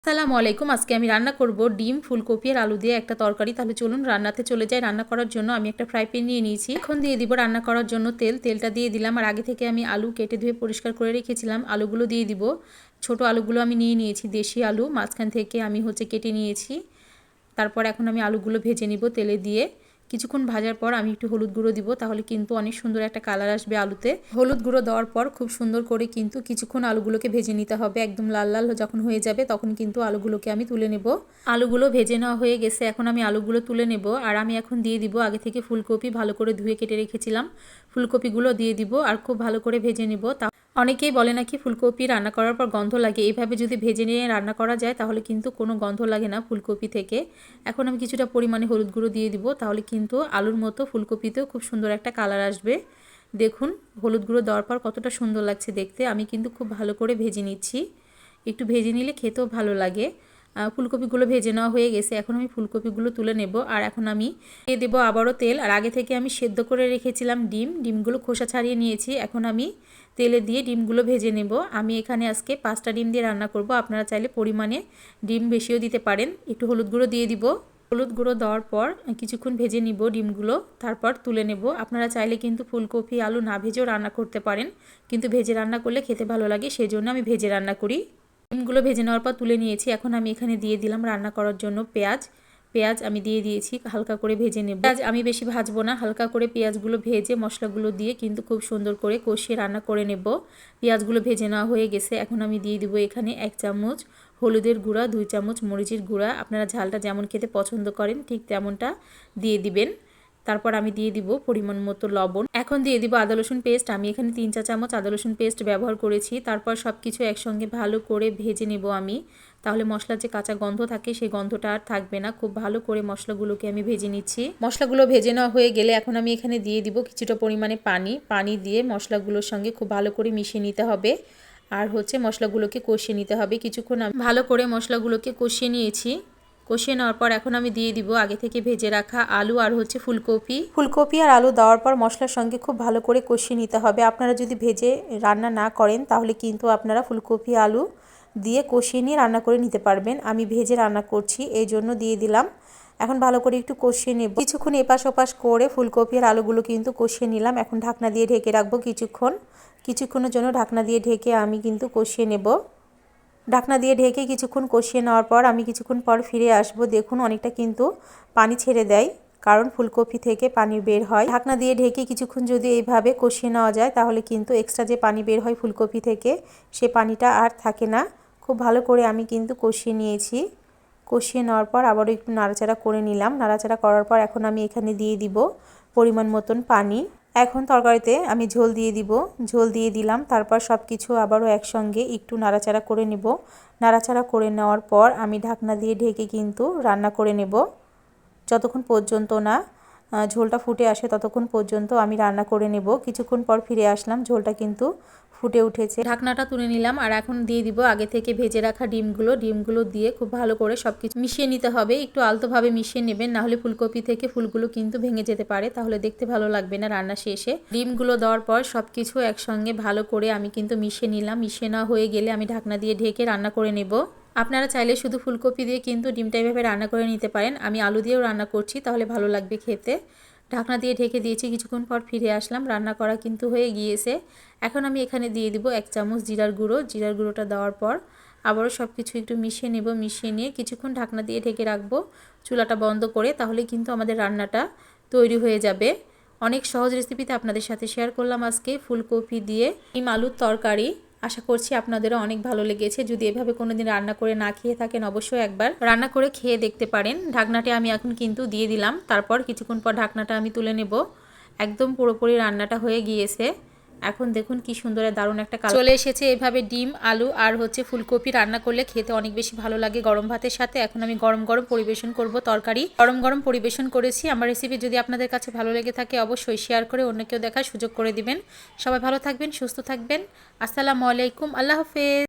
আসসালামু আলাইকুম। আজকে আমি রান্না করব ডিম ফুলকপি আর আলু দিয়ে একটা তরকারি। তাহলে চলুন রান্নাতে চলে যাই। রান্না করার জন্য আমি একটা ফ্রাই প্যান নিয়ে নিয়েছি। এখন দিয়ে দিব রান্না করার জন্য তেলটা দিয়ে দিলাম। আর আগে থেকে আমি আলু কেটে ধুয়ে পরিষ্কার করে রেখেছিলাম। আলুগুলো দিয়ে দিব। ছোট আলুগুলো আমি নিয়ে নিয়েছি, দেশি আলু, মাঝখান থেকে আমি কেটে নিয়েছি। তারপর এখন আমি আলুগুলো ভেজে নিব তেলে দিয়ে। কিছুক্ষণ ভাজার পর আমি একটু হলুদ গুঁড়ো দিব, তাহলে কিন্তু অনেক সুন্দর একটা কালার আসবে আলুতে। হলুদ গুঁড়ো দেওয়ার পর খুব সুন্দর করে কিন্তু কিছুক্ষণ আলুগুলোকে ভেজে নিতে হবে। একদম লাল লাল যখন হয়ে যাবে তখন কিন্তু আলুগুলোকে আমি তুলে নেব। আলুগুলো ভেজে নেওয়া হয়ে গেছে, এখন আমি আলুগুলো তুলে নেব। আর আমি এখন দিয়ে দিব আগে থেকে ফুলকপি ভালো করে ধুয়ে কেটে রেখেছিলাম, ফুলকপিগুলো দিয়ে দিব আর খুব ভালো করে ভেজে নিব। অনেকেই বলে নাকি ফুলকপি রান্না করার পর গন্ধ লাগে। এইভাবে যদি ভেজে নিয়ে রান্না করা যায় তাহলে কিন্তু কোনো গন্ধ লাগে না ফুলকপি থেকে। এখন আমি কিছুটা পরিমাণে হলুদ গুঁড়ো দিয়ে দিব, তাহলে কিন্তু আলুর মতো ফুলকপিতেও খুব সুন্দর একটা কালার আসবে। দেখুন হলুদ গুঁড়ো দেওয়ার পর কতটা সুন্দর লাগছে দেখতে। আমি কিন্তু খুব ভালো করে ভেজে নিচ্ছি, একটু ভেজে নিলে খেতেও ভালো লাগে। ফুলকপিগুলো ভেজে নেওয়া হয়ে গেছে, এখন আমি ফুলকপিগুলো তুলে নেব। আর এখন আমি দিয়ে দেবো আবারও তেল। আর আগে থেকে আমি সেদ্ধ করে রেখেছিলাম ডিমগুলো খোসা ছাড়িয়ে নিয়েছি। এখন আমি তেলে দিয়ে ডিমগুলো ভেজে নেব। আমি এখানে আজকে 5টা ডিম দিয়ে রান্না করব। আপনারা চাইলে পরিমাণে ডিম বেশিও দিতে পারেন। একটু হলুদ গুঁড়ো দিয়ে দিব। হলুদ গুঁড়ো দেওয়ার পর কিছুক্ষণ ভেজে নিব ডিমগুলো, তারপর তুলে নেব। আপনারা চাইলে কিন্তু ফুলকপি আলু না ভেজেও রান্না করতে পারেন, কিন্তু ভেজে রান্না করলে খেতে ভালো লাগে, সেই জন্য আমি ভেজে রান্না করি। ডিমগুলো ভেজে নেওয়ার পর তুলে নিয়েছি। এখন আমি এখানে দিয়ে দিলাম রান্না করার জন্য পেঁয়াজ আমি দিয়ে দিয়েছি, হালকা করে ভেজে নেব। পেঁয়াজ আমি বেশি ভাজবো না, হালকা করে পেঁয়াজগুলো ভেজে মশলাগুলো দিয়ে কিন্তু খুব সুন্দর করে কষিয়ে রান্না করে নেব। পেঁয়াজগুলো ভেজে নেওয়া হয়ে গেছে, এখন আমি দিয়ে দিব এখানে 1 চামচ হলুদের গুঁড়া, 2 চামচ মরিচের গুঁড়া। আপনারা ঝালটা যেমন খেতে পছন্দ করেন ঠিক তেমনটা দিয়ে দিবেন। তারপর আমি দিয়ে দিব পরিমাণ মতো লবণ। এখন দিয়ে দিব আদা রসুন পেস্ট। আমি এখানে 3 চা চামচ আদা রসুন পেস্ট ব্যবহার করেছি। তারপর সব কিছু একসঙ্গে ভালো করে ভেজে নেব আমি, তাহলে মশলার যে কাঁচা গন্ধ থাকে সেই গন্ধটা আর থাকবে না। খুব ভালো করে মশলাগুলোকে আমি ভেজে নিচ্ছি। মশলাগুলো ভেজে নেওয়া হয়ে গেলে এখন আমি এখানে দিয়ে দিব কিছুটা পরিমাণে পানি দিয়ে মশলাগুলোর সঙ্গে খুব ভালো করে মিশিয়ে নিতে হবে। আর মশলাগুলোকে কষিয়ে নিতে হবে। কিছুক্ষণ ভালো করে মশলাগুলোকে কষিয়ে নিয়েছি। কষিয়ে নেওয়ার পর এখন আমি দিয়ে দিব আগে থেকে ভেজে রাখা আলু আর ফুলকপি আর আলু দেওয়ার পর মশলার সঙ্গে খুব ভালো করে কষিয়ে নিতে হবে। আপনারা যদি ভেজে রান্না না করেন তাহলে কিন্তু আপনারা ফুলকপি আলু দিয়ে কষিয়ে নিয়ে রান্না করে নিতে পারবেন। আমি ভেজে রান্না করছি এই জন্য দিয়ে দিলাম। এখন ভালো করে একটু কষিয়ে নেব। কিছুক্ষণ এপাশ ওপাশ করে ফুলকপি আর আলুগুলো কিন্তু কষিয়ে নিলাম। এখন ঢাকনা দিয়ে ঢেকে রাখবো কিছুক্ষণের জন্য ঢাকনা দিয়ে ঢেকে আমি কিন্তু কষিয়ে নেব। ঢাকনা দিয়ে ঢেকে কিছুক্ষণ কষিয়ে নেওয়ার পর আমি কিছুক্ষণ পর ফিরে আসব। দেখুন অনেকটা কিন্তু পানি ছেড়ে দেয়, কারণ ফুলকপি থেকে পানি বের হয়। ঢাকনা দিয়ে ঢেকে কিছুক্ষণ যদি এইভাবে কষিয়ে নেওয়া যায় তাহলে কিন্তু এক্সট্রা যে পানি বের হয় ফুলকপি থেকে সে পানিটা আর থাকে না। খুব ভালো করে আমি কিন্তু কষিয়ে নিয়েছি। কষিয়ে নেওয়ার পর আবারও একটু নাড়াচাড়া করে নিলাম। নাড়াচাড়া করার পর এখন আমি এখানে দিয়ে দিব পরিমাণ মতন পানি। এখন তরকারিতে আমি ঝোল দিয়ে দিলাম। তারপর সব কিছু আবারও একসঙ্গে একটু নাড়াচাড়া করে নেব। নাড়াচাড়া করে নেওয়ার পর আমি ঢাকনা দিয়ে ঢেকে কিন্তু রান্না করে নেব যতক্ষণ পর্যন্ত না ঝোলটা ফুটে আসে, ততক্ষণ পর্যন্ত আমি রান্না করে নেব। কিছুক্ষণ পর ফিরে আসলাম, ঝোলটা কিন্তু ফুটে উঠেছে। ঢাকনাটা তুলে নিলাম আর এখন দিয়ে দিব আগে থেকে ভেজে রাখা ডিমগুলো দিয়ে খুব ভালো করে সবকিছু মিশিয়ে নিতে হবে। একটু আলতোভাবে মিশিয়ে নেবেন, নাহলে ফুলকপি থেকে ফুলগুলো কিন্তু ভেঙে যেতে পারে, তাহলে দেখতে ভালো লাগবে না রান্না শেষে। ডিমগুলো দেওয়ার পর সবকিছু একসঙ্গে ভালো করে আমি কিন্তু মিশিয়ে নিলাম। মিশিয়ে নেওয়া হয়ে গেলে আমি ঢাকনা দিয়ে ঢেকে রান্না করে নেব। আপনারা চাইলে শুধু ফুলকপি দিয়ে কিন্তু ডিমটা এভাবে রান্না করে নিতে পারেন। আমি আলু দিয়েও রান্না করছি, তাহলে ভালো লাগবে খেতে। ঢাকনা দিয়ে ঢেকে দিয়েছি, কিছুক্ষণ পর ফিরে আসলাম। রান্না করা কিন্তু হয়ে গিয়েছে। এখন আমি এখানে দিয়ে দিব 1 চামচ জিরার গুঁড়োটা দেওয়ার পর আবারও সব কিছু একটু মিশিয়ে নেব। মিশিয়ে নিয়ে কিছুক্ষণ ঢাকনা দিয়ে ঢেকে রাখবো চুলাটা বন্ধ করে, তাহলে কিন্তু আমাদের রান্নাটা তৈরি হয়ে যাবে। অনেক সহজ রেসিপিতে আপনাদের সাথে শেয়ার করলাম আজকে ফুলকপি দিয়ে ডিম আলুর তরকারি। আশা করছি আপনাদেরও অনেক ভালো লেগেছে। যদি এভাবে কোনোদিন রান্না করে না খেয়ে থাকেন অবশ্যই একবার রান্না করে খেয়ে দেখতে পারেন। ঢাকনাটা আমি এখন কিন্তু দিয়ে দিলাম। তারপর কিছুক্ষণ পর ঢাকনাটা আমি তুলে নেব। একদম পুরোপুরি রান্নাটা হয়ে গিয়েছে। এখন দেখুন কি সুন্দর দারুণ একটা কালার চলে এসেছে। এভাবে ডিম আলু আর ফুলকপি রান্না করলে খেতে অনেক বেশি ভালো লাগে গরম ভাতের সাথে। এখন আমি গরম গরম পরিবেশন করব তরকারি। গরম গরম পরিবেশন করেছি। আমার রেসিপি যদি আপনাদের কাছে ভালো লেগে থাকে অবশ্যই শেয়ার করে অন্যকেও দেখার সুযোগ করে দিবেন। সবাই ভালো থাকবেন, সুস্থ থাকবেন। আসসালামু আলাইকুম, আল্লাহ হাফেজ।